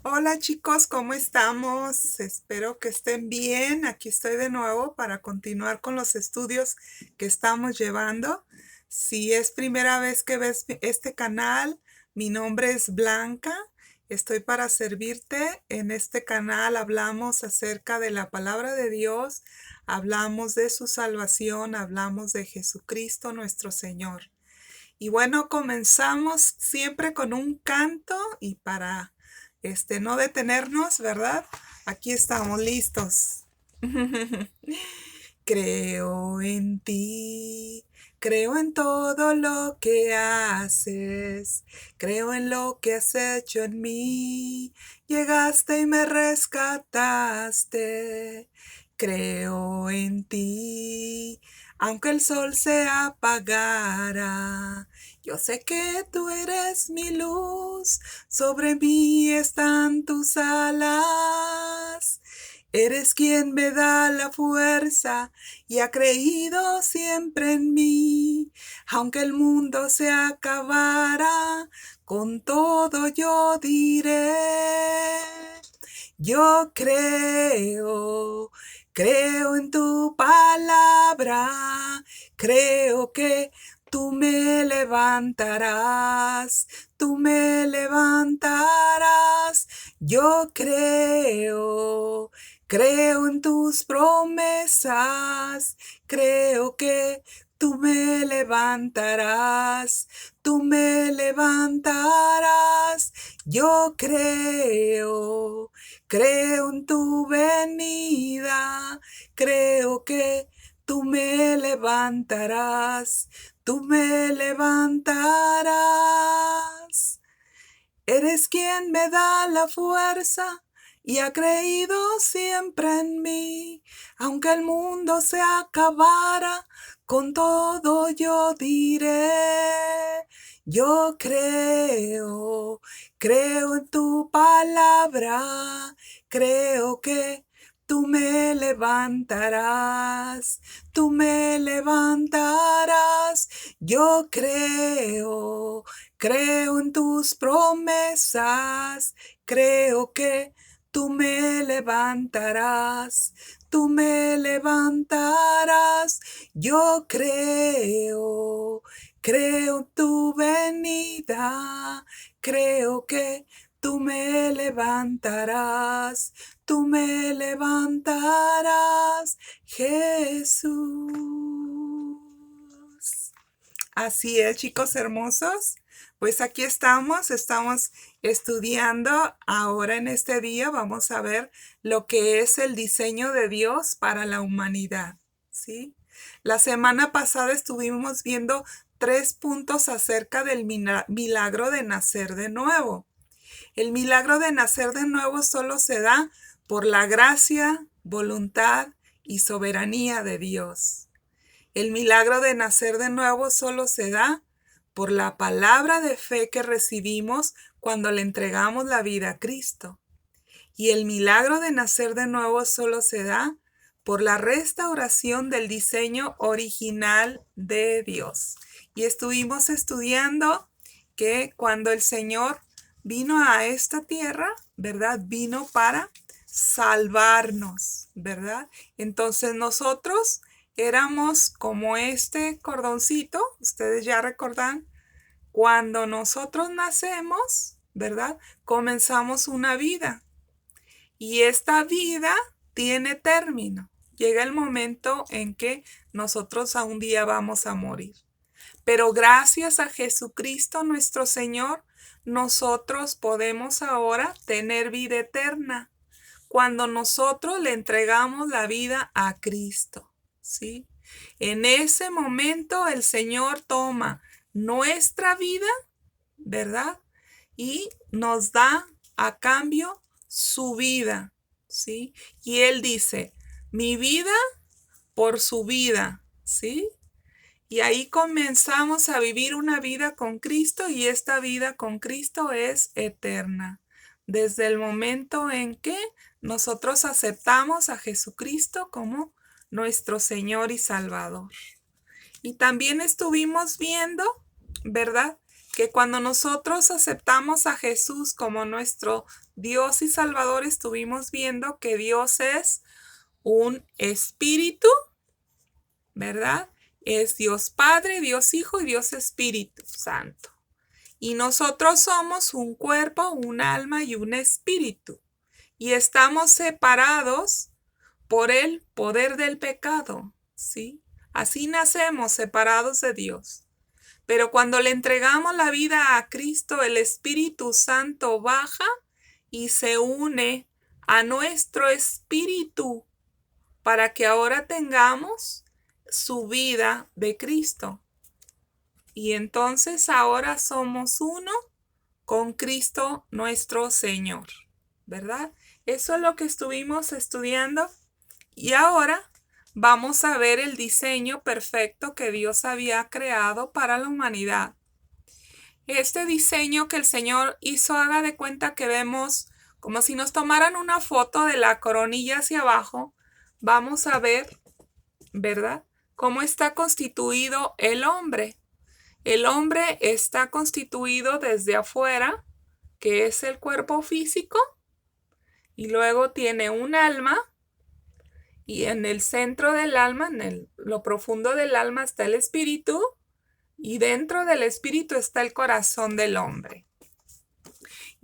Hola chicos, ¿cómo estamos? Espero que estén bien. Aquí estoy de nuevo para continuar con los estudios que estamos llevando. Si es primera vez que ves este canal, mi nombre es Blanca. Estoy para servirte. En este canal hablamos acerca de la palabra de Dios, hablamos de su salvación, hablamos de Jesucristo nuestro Señor. Y bueno, comenzamos siempre con un canto y para no detenernos, ¿verdad? Aquí estamos listos. Creo en ti, creo en todo lo que haces, creo en lo que has hecho en mí, llegaste y me rescataste, creo en ti, aunque el sol se apagara, yo sé que tú eres mi luz, sobre mí están tus alas. Eres quien me da la fuerza y ha creído siempre en mí. Aunque el mundo se acabara, con todo yo diré. Yo creo en tu palabra, creo que tú me levantarás, tú me levantarás. Yo creo en tus promesas, creo que tú me levantarás, tú me levantarás. Yo creo en tu venida, creo que tú me levantarás, tú me levantarás. Eres quien me da la fuerza y ha creído siempre en mí. Aunque el mundo se acabara, con todo yo diré. Yo creo en tu palabra, creo que tú me levantarás, tú me levantarás. Yo creo en tus promesas, creo que tú me levantarás, tú me levantarás. Yo creo en tu venida, creo que tú me levantarás, tú me levantarás, Jesús. Así es, chicos hermosos. Pues aquí estamos estudiando ahora en este día. Vamos a ver lo que es el diseño de Dios para la humanidad, ¿sí? La semana pasada estuvimos viendo 3 puntos acerca del milagro de nacer de nuevo. El milagro de nacer de nuevo solo se da por la gracia, voluntad y soberanía de Dios. El milagro de nacer de nuevo solo se da por la palabra de fe que recibimos cuando le entregamos la vida a Cristo. Y el milagro de nacer de nuevo solo se da por la restauración del diseño original de Dios. Y estuvimos estudiando que cuando el Señor vino a esta tierra, ¿verdad? Vino para salvarnos, ¿verdad? Entonces nosotros éramos como este cordoncito, ustedes ya recordan, cuando nosotros nacemos, ¿verdad? Comenzamos una vida y esta vida tiene término. Llega el momento en que nosotros a un día vamos a morir. Pero gracias a Jesucristo nuestro Señor, nosotros podemos ahora tener vida eterna cuando nosotros le entregamos la vida a Cristo, ¿sí? En ese momento el Señor toma nuestra vida, ¿verdad? Y nos da a cambio su vida, ¿sí? Y Él dice, mi vida por su vida, ¿sí? Y ahí comenzamos a vivir una vida con Cristo y esta vida con Cristo es eterna. Desde el momento en que nosotros aceptamos a Jesucristo como nuestro Señor y Salvador. Y también estuvimos viendo, ¿verdad? que cuando nosotros aceptamos a Jesús como nuestro Dios y Salvador, estuvimos viendo que Dios es un espíritu, ¿verdad? Es Dios Padre, Dios Hijo y Dios Espíritu Santo. Y nosotros somos un cuerpo, un alma y un espíritu. Y estamos separados por el poder del pecado, ¿sí? Así nacemos separados de Dios. Pero cuando le entregamos la vida a Cristo, el Espíritu Santo baja y se une a nuestro espíritu para que ahora tengamos su vida de Cristo. Y entonces ahora somos uno con Cristo nuestro Señor, ¿verdad? Eso es lo que estuvimos estudiando. Y ahora vamos a ver el diseño perfecto que Dios había creado para la humanidad. Este diseño que el Señor hizo, haga de cuenta que vemos como si nos tomaran una foto de la coronilla hacia abajo. Vamos a ver, ¿verdad?, cómo está constituido el hombre. El hombre está constituido desde afuera, que es el cuerpo físico, y luego tiene un alma, y en el centro del alma, lo profundo del alma, está el espíritu, y dentro del espíritu está el corazón del hombre.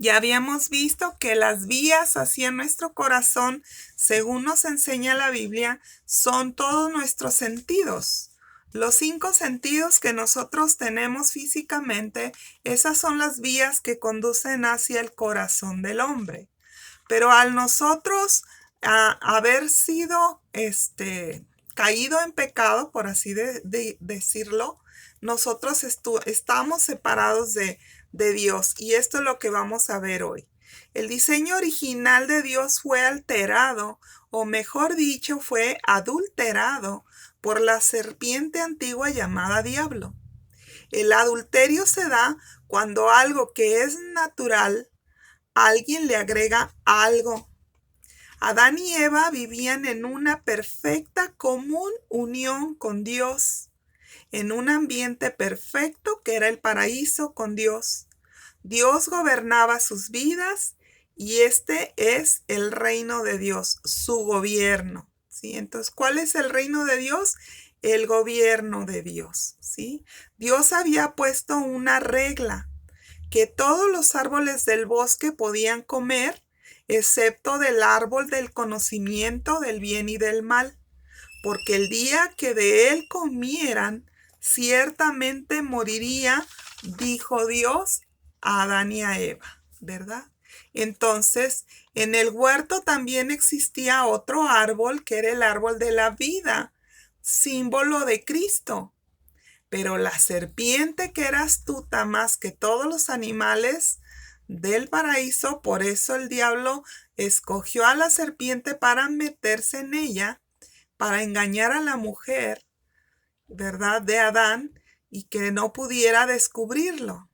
Ya habíamos visto que las vías hacia nuestro corazón, según nos enseña la Biblia, son todos nuestros sentidos. Los 5 sentidos que nosotros tenemos físicamente, esas son las vías que conducen hacia el corazón del hombre. Pero al nosotros haber sido caído en pecado, por así decirlo, nosotros estamos separados de Dios, y esto es lo que vamos a ver hoy. El diseño original de Dios fue alterado, o mejor dicho, fue adulterado por la serpiente antigua llamada diablo. El adulterio se da cuando algo que es natural, alguien le agrega algo. Adán y Eva vivían en una perfecta común unión con Dios, en un ambiente perfecto que era el paraíso con Dios. Dios gobernaba sus vidas y este es el reino de Dios, su gobierno, ¿sí? Entonces, ¿cuál es el reino de Dios? El gobierno de Dios, ¿sí? Dios había puesto una regla, que todos los árboles del bosque podían comer, excepto del árbol del conocimiento del bien y del mal, porque el día que de él comieran, ciertamente moriría, dijo Dios a Adán y a Eva, ¿verdad? Entonces, en el huerto también existía otro árbol, que era el árbol de la vida, símbolo de Cristo. Pero la serpiente, que era astuta más que todos los animales del paraíso, por eso el diablo escogió a la serpiente para meterse en ella, para engañar a la mujer, ¿verdad?, de Adán, y que no pudiera descubrirlo.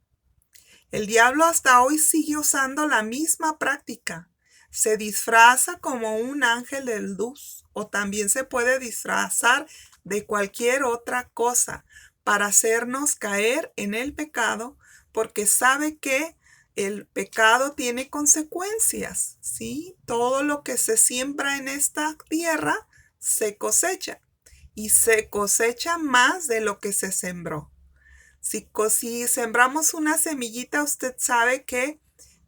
El diablo hasta hoy sigue usando la misma práctica. Se disfraza como un ángel de luz, o también se puede disfrazar de cualquier otra cosa para hacernos caer en el pecado, porque sabe que el pecado tiene consecuencias, ¿sí? Todo lo que se siembra en esta tierra se cosecha, y se cosecha más de lo que se sembró. Si sembramos una semillita, usted sabe que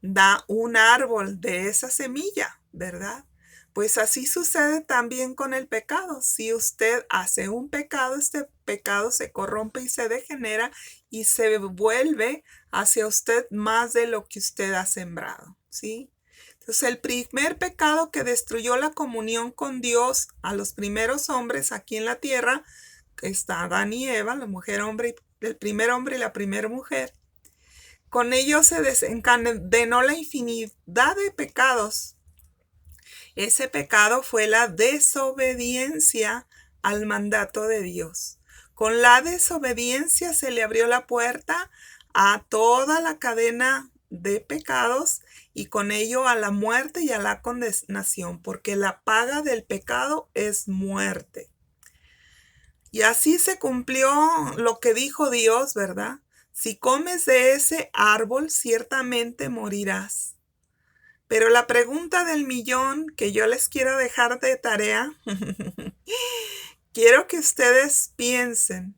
da un árbol de esa semilla, ¿verdad? Pues así sucede también con el pecado. Si usted hace un pecado, este pecado se corrompe y se degenera y se vuelve hacia usted más de lo que usted ha sembrado, ¿sí? Entonces, el primer pecado que destruyó la comunión con Dios a los primeros hombres aquí en la tierra, que está Adán y Eva, el primer hombre y la primera mujer, con ellos se desencadenó la infinidad de pecados. Ese pecado fue la desobediencia al mandato de Dios. Con la desobediencia se le abrió la puerta a toda la cadena de pecados, y con ello a la muerte y a la condenación, porque la paga del pecado es muerte. Y así se cumplió lo que dijo Dios, ¿verdad? Si comes de ese árbol, ciertamente morirás. Pero la pregunta del millón que yo les quiero dejar de tarea, quiero que ustedes piensen.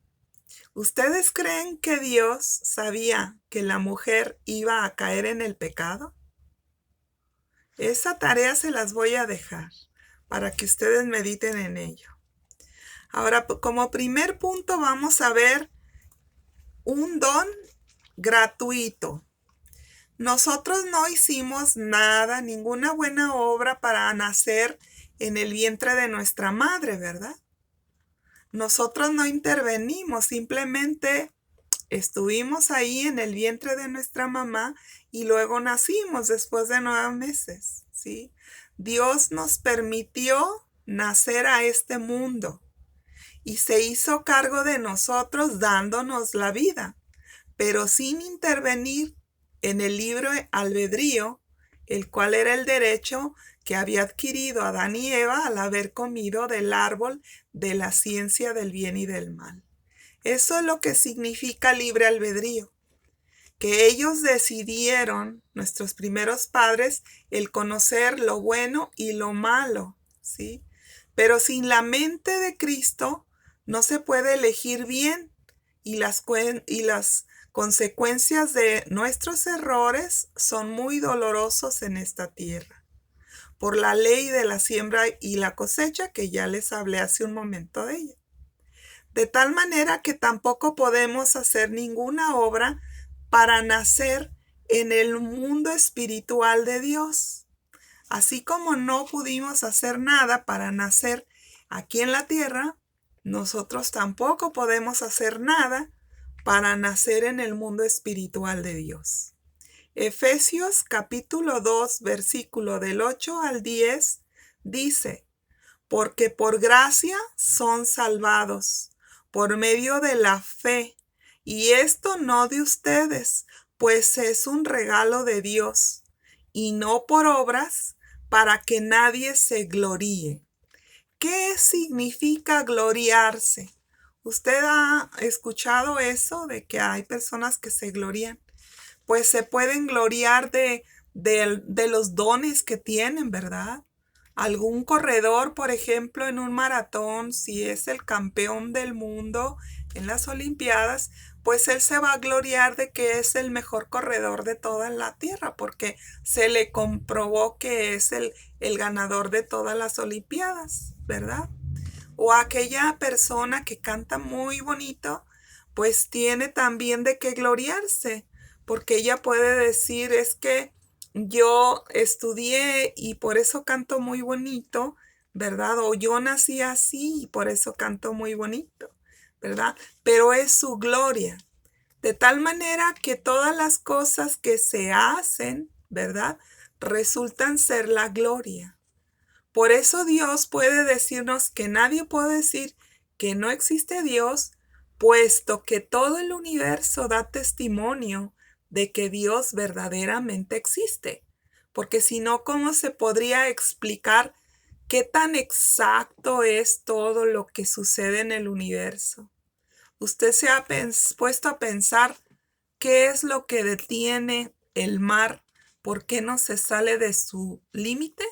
¿Ustedes creen que Dios sabía que la mujer iba a caer en el pecado? Esa tarea se las voy a dejar para que ustedes mediten en ello. Ahora, como primer punto, vamos a ver un don gratuito. Nosotros no hicimos nada, ninguna buena obra para nacer en el vientre de nuestra madre, ¿verdad? Nosotros no intervenimos, simplemente estuvimos ahí en el vientre de nuestra mamá y luego nacimos después de 9 meses, ¿sí? Dios nos permitió nacer a este mundo y se hizo cargo de nosotros dándonos la vida, pero sin intervenir en el libre albedrío, el cual era el derecho que había adquirido Adán y Eva al haber comido del árbol de la ciencia del bien y del mal. Eso es lo que significa libre albedrío, que ellos decidieron, nuestros primeros padres, el conocer lo bueno y lo malo, ¿sí? Pero sin la mente de Cristo no se puede elegir bien y las consecuencias de nuestros errores son muy dolorosos en esta tierra, por la ley de la siembra y la cosecha que ya les hablé hace un momento de ella. De tal manera que tampoco podemos hacer ninguna obra para nacer en el mundo espiritual de Dios. Así como no pudimos hacer nada para nacer aquí en la tierra, nosotros tampoco podemos hacer nada para nacer en el mundo espiritual de Dios. Efesios capítulo 2, versículo del 8 al 10 dice: porque por gracia son salvados, por medio de la fe, y esto no de ustedes, pues es un regalo de Dios, y no por obras, para que nadie se gloríe. ¿Qué significa gloriarse? ¿Usted ha escuchado eso de que hay personas que se glorían? Pues se pueden gloriar de los dones que tienen, ¿verdad? Algún corredor, por ejemplo, en un maratón, si es el campeón del mundo en las Olimpiadas, pues él se va a gloriar de que es el mejor corredor de toda la tierra, porque se le comprobó que es el ganador de todas las Olimpiadas, ¿verdad? O aquella persona que canta muy bonito, pues tiene también de qué gloriarse, porque ella puede decir, es que yo estudié y por eso canto muy bonito, ¿verdad? O yo nací así y por eso canto muy bonito, ¿verdad? Pero es su gloria. De tal manera que todas las cosas que se hacen, ¿verdad? Resultan ser la gloria. Por eso Dios puede decirnos que nadie puede decir que no existe Dios, puesto que todo el universo da testimonio de que Dios verdaderamente existe. Porque si no, ¿cómo se podría explicar qué tan exacto es todo lo que sucede en el universo? ¿Usted se ha puesto a pensar qué es lo que detiene el mar? ¿Por qué no se sale de su límite?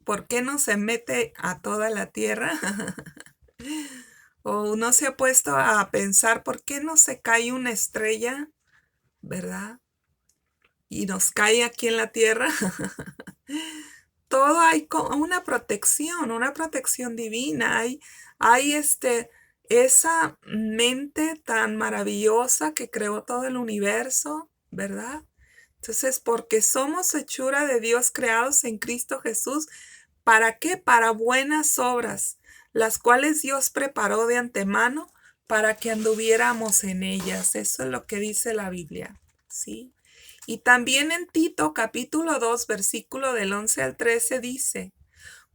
¿Por qué no se mete a toda la tierra? O uno se ha puesto a pensar, ¿por qué no se cae una estrella, verdad? Y nos cae aquí en la tierra. Todo hay una protección divina. Hay esa mente tan maravillosa que creó todo el universo, ¿verdad? Entonces, porque somos hechura de Dios creados en Cristo Jesús, ¿para qué? Para buenas obras, las cuales Dios preparó de antemano para que anduviéramos en ellas. Eso es lo que dice la Biblia, ¿sí? Y también en Tito capítulo 2, versículo del 11 al 13 dice: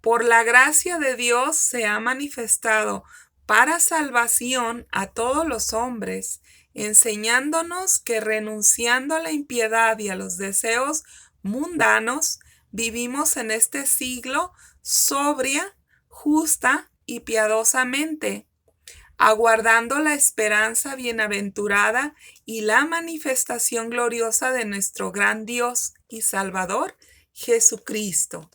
por la gracia de Dios se ha manifestado para salvación a todos los hombres, enseñándonos que renunciando a la impiedad y a los deseos mundanos, vivimos en este siglo sobria, justa y piadosamente, aguardando la esperanza bienaventurada y la manifestación gloriosa de nuestro gran Dios y Salvador, Jesucristo.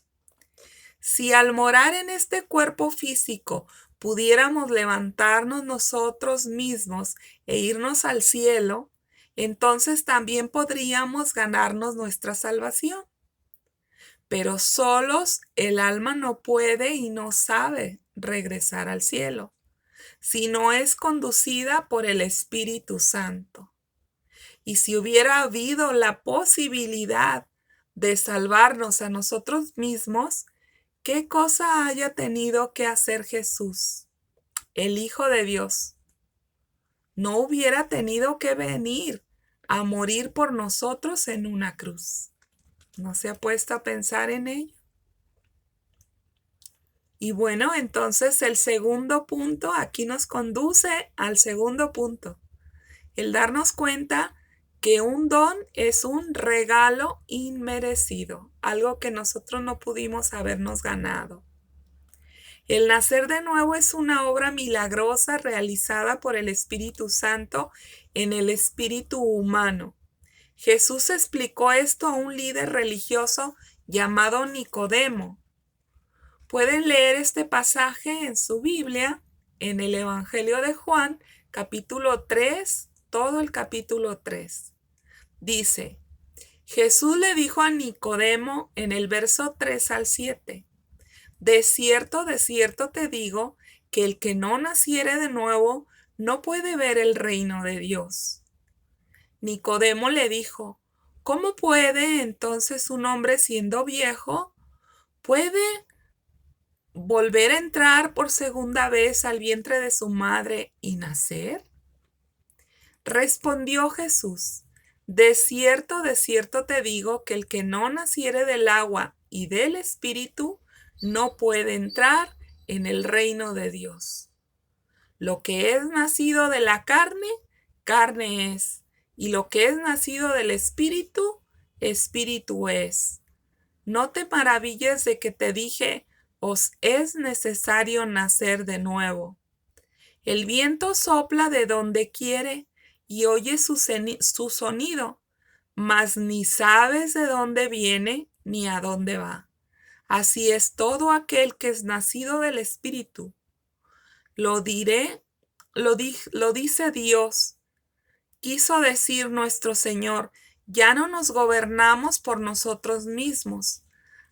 Si al morar en este cuerpo físico pudiéramos levantarnos nosotros mismos e irnos al cielo, entonces también podríamos ganarnos nuestra salvación. Pero solos el alma no puede y no sabe regresar al cielo, si no es conducida por el Espíritu Santo. Y si hubiera habido la posibilidad de salvarnos a nosotros mismos, ¿qué cosa haya tenido que hacer Jesús, el Hijo de Dios? No hubiera tenido que venir a morir por nosotros en una cruz. ¿No se ha puesto a pensar en ello? Y bueno, entonces el segundo punto aquí nos conduce al segundo punto. El darnos cuenta que un don es un regalo inmerecido, algo que nosotros no pudimos habernos ganado. El nacer de nuevo es una obra milagrosa realizada por el Espíritu Santo en el espíritu humano. Jesús explicó esto a un líder religioso llamado Nicodemo. Pueden leer este pasaje en su Biblia, en el Evangelio de Juan, capítulo 3, todo el capítulo 3. Dice, Jesús le dijo a Nicodemo en el verso 3 al 7, de cierto te digo, que el que no naciere de nuevo no puede ver el reino de Dios. Nicodemo le dijo, ¿cómo puede entonces un hombre siendo viejo, puede volver a entrar por segunda vez al vientre de su madre y nacer? Respondió Jesús, de cierto te digo que el que no naciere del agua y del Espíritu no puede entrar en el reino de Dios. Lo que es nacido de la carne, carne es, y lo que es nacido del Espíritu, Espíritu es. No te maravilles de que te dije, os es necesario nacer de nuevo. El viento sopla de donde quiere y oyes su sonido, mas ni sabes de dónde viene ni a dónde va. Así es todo aquel que es nacido del Espíritu. Lo dice Dios. Quiso decir nuestro Señor, ya no nos gobernamos por nosotros mismos.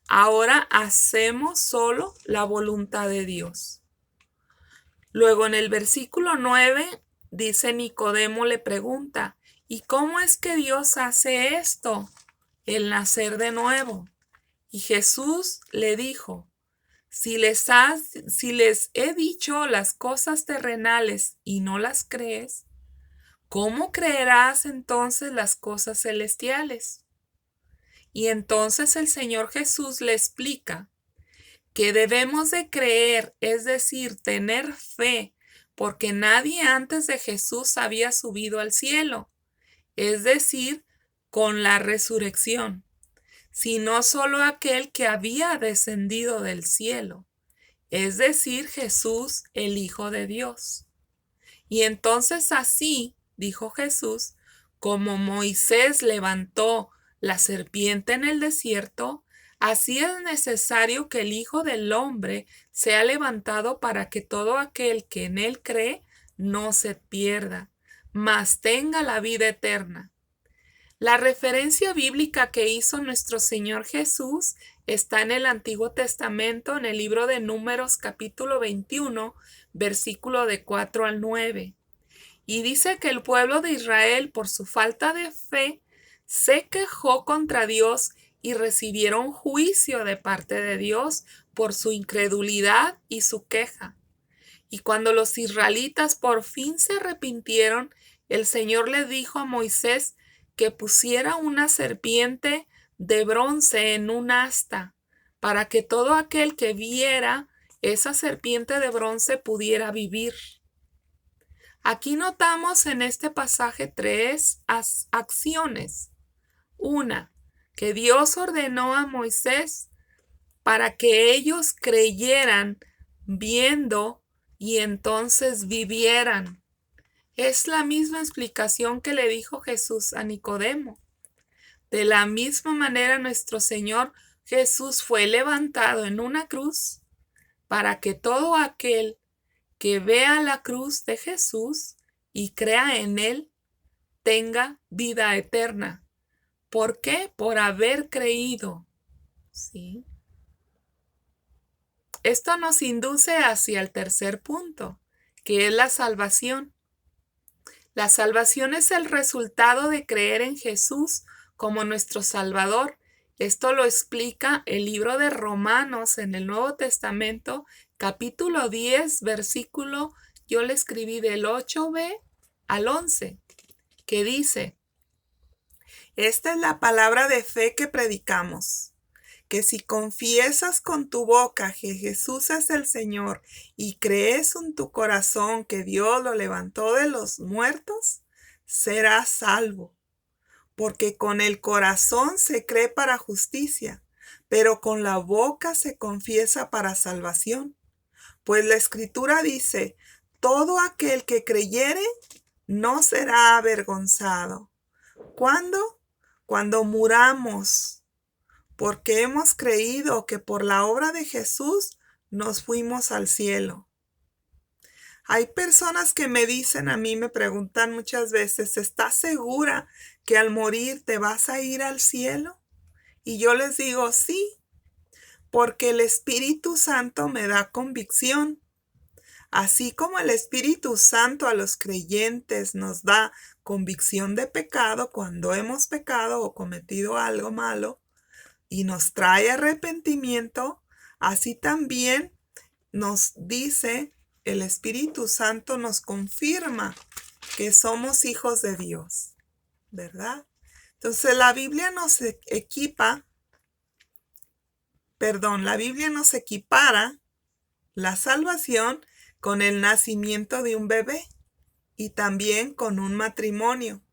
Ahora hacemos solo la voluntad de Dios. Luego en el versículo 9 dice Nicodemo le pregunta, ¿y cómo es que Dios hace esto? El nacer de nuevo. Y Jesús le dijo, si les he dicho las cosas terrenales y no las crees, ¿cómo creerás entonces las cosas celestiales? Y entonces el Señor Jesús le explica que debemos de creer, es decir, tener fe, porque nadie antes de Jesús había subido al cielo, es decir, con la resurrección, sino solo aquel que había descendido del cielo, es decir, Jesús, el Hijo de Dios. Y entonces así, dijo Jesús, como Moisés levantó la serpiente en el desierto, así es necesario que el Hijo del Hombre sea levantado para que todo aquel que en él cree no se pierda, mas tenga la vida eterna. La referencia bíblica que hizo nuestro Señor Jesús está en el Antiguo Testamento, en el libro de Números capítulo 21, versículo de 4 al 9. Y dice que el pueblo de Israel, por su falta de fe, se quejó contra Dios y recibieron juicio de parte de Dios por su incredulidad y su queja. Y cuando los israelitas por fin se arrepintieron, el Señor le dijo a Moisés que pusiera una serpiente de bronce en un asta, para que todo aquel que viera esa serpiente de bronce pudiera vivir. Aquí notamos en este pasaje tres acciones. Una, que Dios ordenó a Moisés para que ellos creyeran viendo y entonces vivieran. Es la misma explicación que le dijo Jesús a Nicodemo. De la misma manera nuestro Señor Jesús fue levantado en una cruz para que todo aquel que vea la cruz de Jesús y crea en Él tenga vida eterna. ¿Por qué? Por haber creído. ¿Sí? Esto nos induce hacia el tercer punto, que es la salvación. La salvación es el resultado de creer en Jesús como nuestro Salvador. Esto lo explica el libro de Romanos en el Nuevo Testamento, capítulo 10, versículo, yo le escribí del 8b al 11, que dice: esta es la palabra de fe que predicamos, que si confiesas con tu boca que Jesús es el Señor y crees en tu corazón que Dios lo levantó de los muertos, serás salvo. Porque con el corazón se cree para justicia, pero con la boca se confiesa para salvación. Pues la Escritura dice: todo aquel que creyere no será avergonzado. ¿Cuándo? Cuando muramos, porque hemos creído que por la obra de Jesús nos fuimos al cielo. Hay personas que me dicen, a mí me preguntan muchas veces: ¿estás segura que al morir te vas a ir al cielo? Y yo les digo sí, porque el Espíritu Santo me da convicción. Así como el Espíritu Santo a los creyentes nos da convicción de pecado cuando hemos pecado o cometido algo malo y nos trae arrepentimiento, así también nos dice el Espíritu Santo, nos confirma que somos hijos de Dios, ¿verdad? Entonces la Biblia nos equipara la salvación con el nacimiento de un bebé y también con un matrimonio.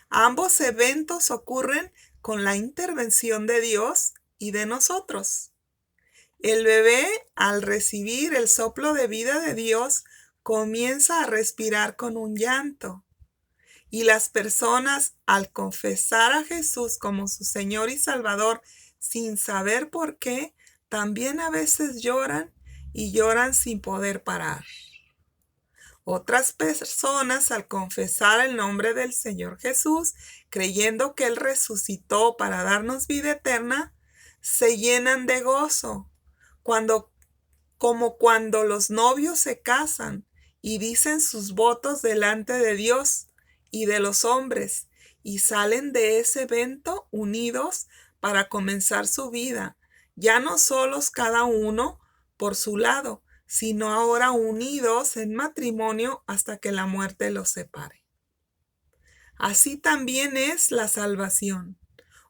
Ambos eventos ocurren con la intervención de Dios y de nosotros. El bebé, al recibir el soplo de vida de Dios, comienza a respirar con un llanto. Y las personas, al confesar a Jesús como su Señor y Salvador, sin saber por qué, también a veces lloran y lloran sin poder parar. Otras personas, al confesar el nombre del Señor Jesús, creyendo que Él resucitó para darnos vida eterna, se llenan de gozo, como cuando los novios se casan y dicen sus votos delante de Dios y de los hombres, y salen de ese evento unidos para comenzar su vida, ya no solos cada uno por su lado, sino ahora unidos en matrimonio hasta que la muerte los separe. Así también es la salvación,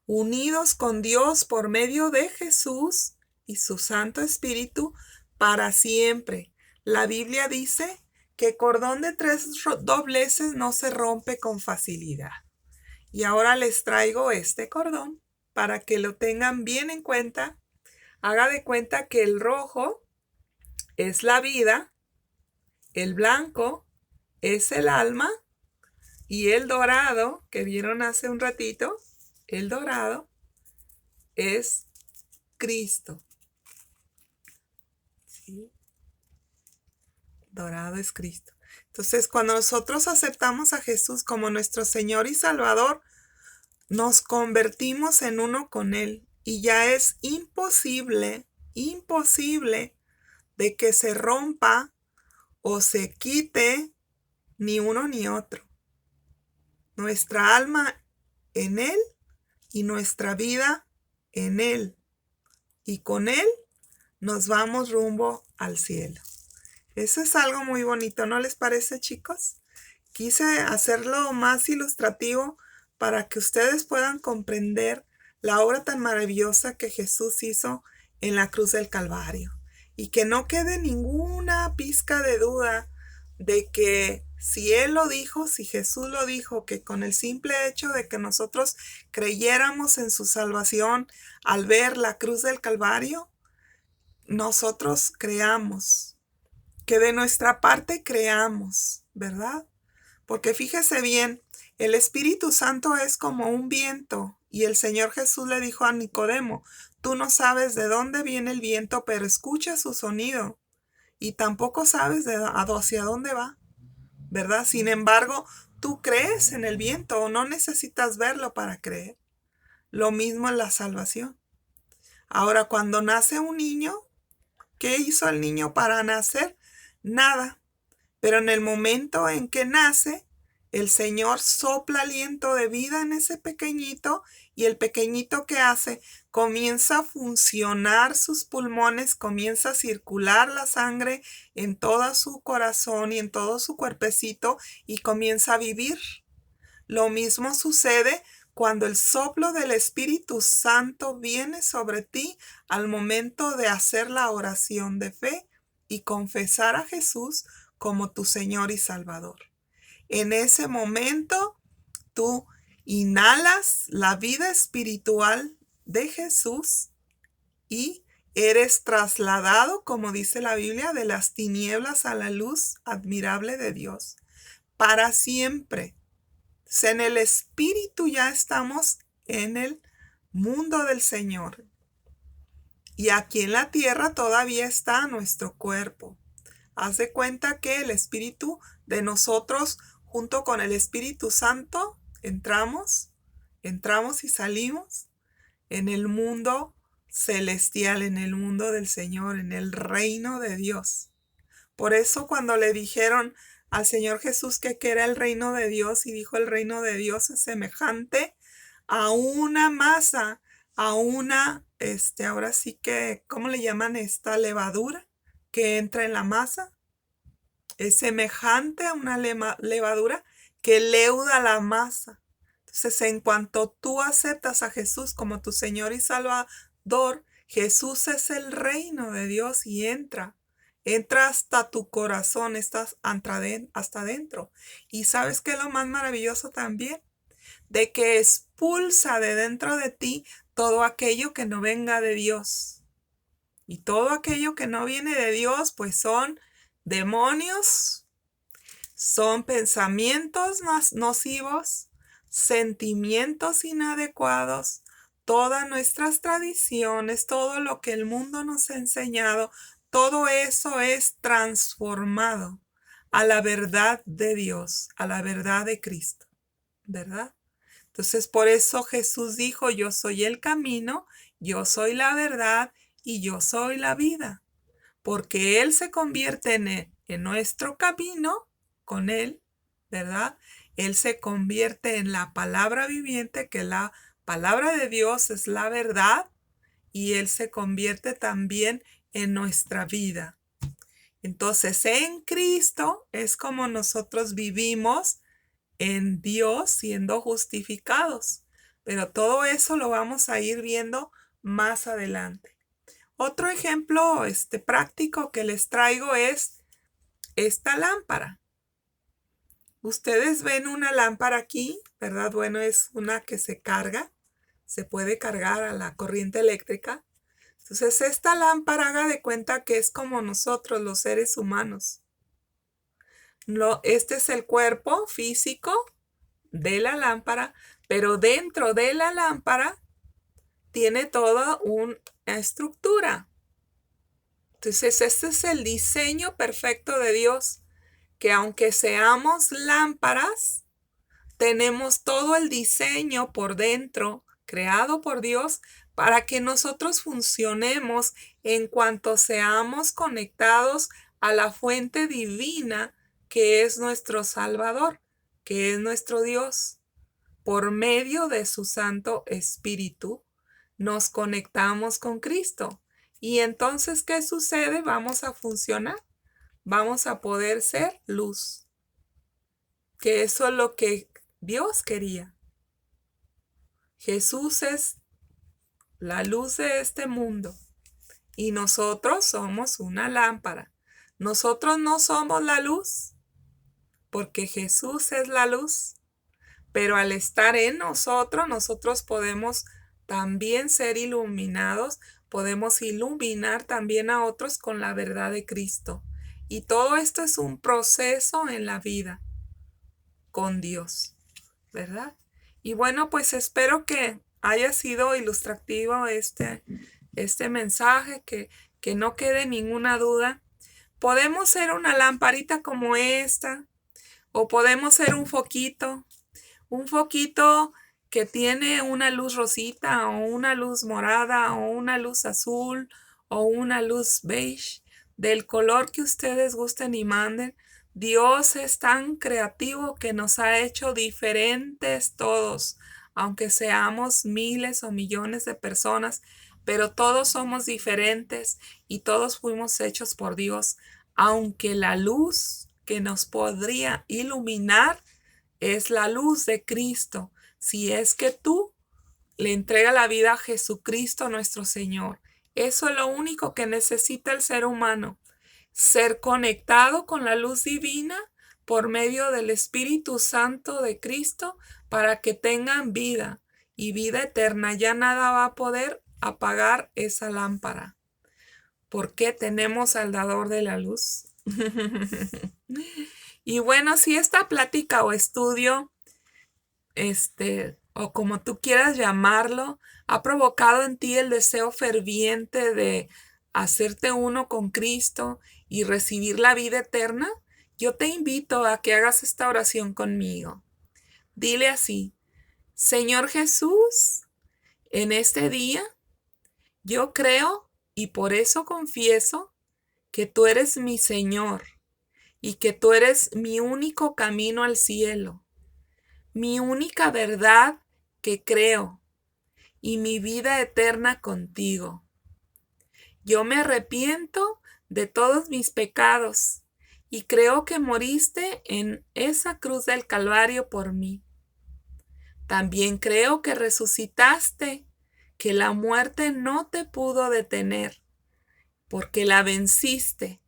unidos con Dios por medio de Jesús y su Santo Espíritu para siempre. La Biblia dice que cordón de 3 dobleces no se rompe con facilidad. Y ahora les traigo este cordón para que lo tengan bien en cuenta. Haga de cuenta que el rojo es la vida, el blanco es el alma y el dorado, que vieron hace un ratito, el dorado es Cristo. ¿Sí? Dorado es Cristo. Entonces, cuando nosotros aceptamos a Jesús como nuestro Señor y Salvador, nos convertimos en uno con Él y ya es imposible de que se rompa o se quite ni uno ni otro. Nuestra alma en Él y nuestra vida en Él. Y con Él nos vamos rumbo al cielo. Eso es algo muy bonito, ¿no les parece, chicos? Quise hacerlo más ilustrativo para que ustedes puedan comprender la obra tan maravillosa que Jesús hizo en la cruz del Calvario. Y que no quede ninguna pizca de duda de que si Él lo dijo, si Jesús lo dijo, que con el simple hecho de que nosotros creyéramos en su salvación al ver la cruz del Calvario, nosotros creamos que de nuestra parte creamos, ¿verdad? Porque fíjese bien, el Espíritu Santo es como un viento y el Señor Jesús le dijo a Nicodemo, tú no sabes de dónde viene el viento, pero escucha su sonido y tampoco sabes hacia dónde va, ¿verdad? Sin embargo, tú crees en el viento o no necesitas verlo para creer. Lo mismo en la salvación. Ahora, cuando nace un niño, ¿qué hizo el niño para nacer? Nada. Pero en el momento en que nace, el Señor sopla aliento de vida en ese pequeñito y el pequeñito que hace comienza a funcionar sus pulmones, comienza a circular la sangre en todo su corazón y en todo su cuerpecito y comienza a vivir. Lo mismo sucede cuando el soplo del Espíritu Santo viene sobre ti al momento de hacer la oración de fe y confesar a Jesús como tu Señor y Salvador. En ese momento, tú inhalas la vida espiritual de Jesús y eres trasladado, como dice la Biblia, de las tinieblas a la luz admirable de Dios, para siempre. En el Espíritu ya estamos en el mundo del Señor. Y aquí en la tierra todavía está nuestro cuerpo. Haz de cuenta que el Espíritu de nosotros, junto con el Espíritu Santo, entramos y salimos en el mundo celestial, en el mundo del Señor, en el reino de Dios. Por eso cuando le dijeron al Señor Jesús que era el reino de Dios, y dijo el reino de Dios es semejante a una masa, a una, ahora sí que, ¿cómo le llaman esta levadura que entra en la masa? Es semejante a una levadura que leuda la masa. Entonces, en cuanto tú aceptas a Jesús como tu Señor y Salvador, Jesús es el reino de Dios y entra hasta tu corazón, estás hasta adentro. Y ¿sabes qué es lo más maravilloso también? De que expulsa de dentro de ti todo aquello que no venga de Dios. Y todo aquello que no viene de Dios, pues son demonios, son pensamientos más nocivos, sentimientos inadecuados, todas nuestras tradiciones, todo lo que el mundo nos ha enseñado, todo eso es transformado a la verdad de Dios, a la verdad de Cristo, ¿verdad? Entonces, por eso Jesús dijo, yo soy el camino, yo soy la verdad y yo soy la vida. Porque Él se convierte en nuestro camino con Él, ¿verdad? Él se convierte en la palabra viviente, que la palabra de Dios es la verdad, y Él se convierte también en nuestra vida. Entonces, en Cristo es como nosotros vivimos en Dios siendo justificados. Pero todo eso lo vamos a ir viendo más adelante. Otro ejemplo práctico que les traigo es esta lámpara. Ustedes ven una lámpara aquí, ¿verdad? Bueno, es una que se carga, se puede cargar a la corriente eléctrica. Entonces, esta lámpara, haga de cuenta que es como nosotros, los seres humanos. Este es el cuerpo físico de la lámpara, pero dentro de la lámpara tiene toda una estructura. Entonces, este es el diseño perfecto de Dios, que aunque seamos lámparas, tenemos todo el diseño por dentro, creado por Dios, para que nosotros funcionemos en cuanto seamos conectados a la fuente divina que es nuestro Salvador, que es nuestro Dios. Por medio de su Santo Espíritu, nos conectamos con Cristo. Y entonces, ¿qué sucede? Vamos a funcionar. Vamos a poder ser luz. Que eso es lo que Dios quería. Jesús es la luz de este mundo. Y nosotros somos una lámpara. Nosotros no somos la luz, porque Jesús es la luz. Pero al estar en nosotros, nosotros podemos también ser iluminados, podemos iluminar también a otros con la verdad de Cristo. Y todo esto es un proceso en la vida con Dios, ¿verdad? Y bueno, pues espero que haya sido ilustrativo este mensaje, que no quede ninguna duda. Podemos ser una lamparita como esta, o podemos ser un foquito que tiene una luz rosita, o una luz morada, o una luz azul, o una luz beige, del color que ustedes gusten y manden. Dios es tan creativo que nos ha hecho diferentes todos, aunque seamos miles o millones de personas, pero todos somos diferentes y todos fuimos hechos por Dios, aunque la luz que nos podría iluminar es la luz de Cristo, si es que tú le entregas la vida a Jesucristo nuestro Señor. Eso es lo único que necesita el ser humano, ser conectado con la luz divina por medio del Espíritu Santo de Cristo para que tengan vida y vida eterna. Ya nada va a poder apagar esa lámpara, porque tenemos al dador de la luz. Y bueno, si esta plática o estudio, o como tú quieras llamarlo, ha provocado en ti el deseo ferviente de hacerte uno con Cristo y recibir la vida eterna, yo te invito a que hagas esta oración conmigo. Dile así: Señor Jesús, en este día yo creo y por eso confieso que tú eres mi Señor y que tú eres mi único camino al cielo, mi única verdad que creo y mi vida eterna contigo. Yo me arrepiento de todos mis pecados y creo que moriste en esa cruz del Calvario por mí. También creo que resucitaste, que la muerte no te pudo detener, porque la venciste,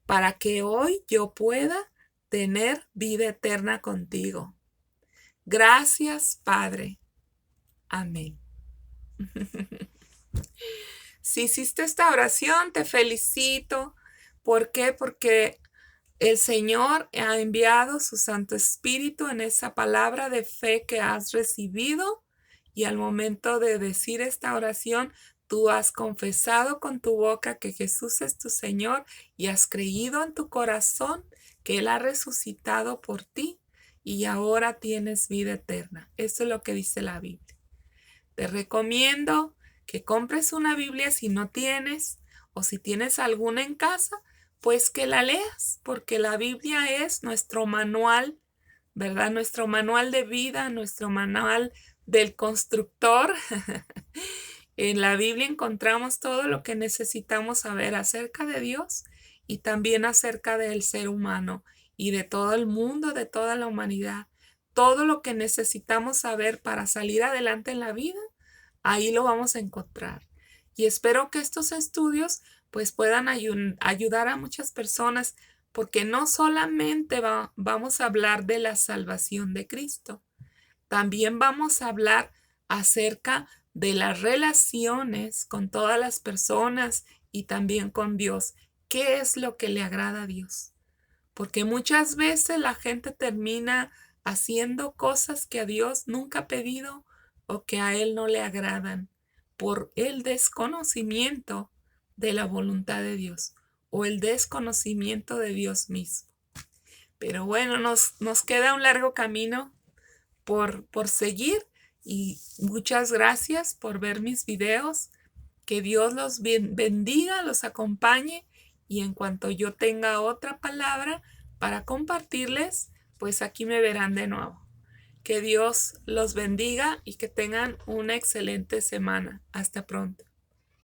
para que hoy yo pueda tener vida eterna contigo. Gracias, Padre. Amén. Si hiciste esta oración, te felicito. ¿Por qué? Porque el Señor ha enviado su Santo Espíritu en esa palabra de fe que has recibido, y al momento de decir esta oración, tú has confesado con tu boca que Jesús es tu Señor y has creído en tu corazón que Él ha resucitado por ti y ahora tienes vida eterna. Eso es lo que dice la Biblia. Te recomiendo que compres una Biblia si no tienes, o si tienes alguna en casa, pues que la leas, porque la Biblia es nuestro manual, ¿verdad? Nuestro manual de vida, nuestro manual del constructor. En la Biblia encontramos todo lo que necesitamos saber acerca de Dios y también acerca del ser humano y de todo el mundo, de toda la humanidad. Todo lo que necesitamos saber para salir adelante en la vida, ahí lo vamos a encontrar. Y espero que estos estudios pues puedan ayudar a muchas personas, porque no solamente vamos a hablar de la salvación de Cristo, también vamos a hablar acerca de las relaciones con todas las personas y también con Dios. ¿Qué es lo que le agrada a Dios? Porque muchas veces la gente termina haciendo cosas que a Dios nunca ha pedido o que a Él no le agradan por el desconocimiento de la voluntad de Dios o el desconocimiento de Dios mismo. Pero bueno, nos queda un largo camino por seguir, y muchas gracias por ver mis videos. Que Dios los bendiga, los acompañe, y en cuanto yo tenga otra palabra para compartirles, pues aquí me verán de nuevo. Que Dios los bendiga y que tengan una excelente semana. Hasta pronto.